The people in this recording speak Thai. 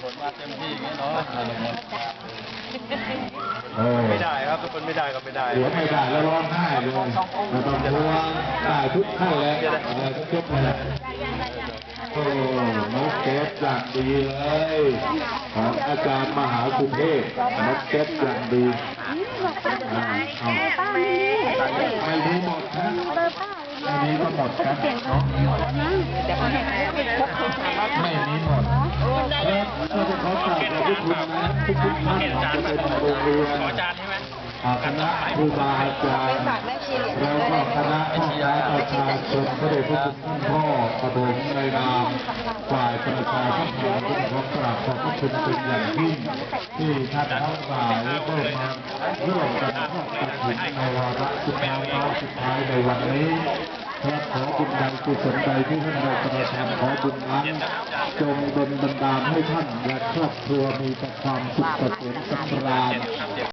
คนมาเต็มที่อย่างนี้เนาะไม่ได้ครับทุกคนไม่ได้ก็ไม่ได้หัวไม่ได้แล้วร้องไห้เลยเราต้องระวังได้ทุกท่านแล้วทุกเลยโอ้นกเก็บอย่างดีเลยของอาจารย์มหาสุเทพนกเก็บอย่างดีไม่รู้หมดนะไม่มีก็หมดกันเนาะไม่มีหมดแล้วเราจะขอกราบขอบพระคุณนะทุกท่านจะเป็นโรงเรียนคณะครูบาอาจารย์แล้วก็คณะพ่อค้าประชาชนพระเดชพระคุณท่านพ่อประดมในนามฝ่ายประชาสัมพันธ์ขอกราบขอบพระคุณเป็นอย่างยิ่งที่ท่านทั้งหลายได้มาร่วมกันทอดกฐินในวาระสุดท้ายในวันนี้ครับขอบุญใดกุศลใดที่ท่านได้กระทำขอบุญนั้นจงดลบันดาลให้ท่านและครอบครัวมีแต่ความสุขเกษมสำราญ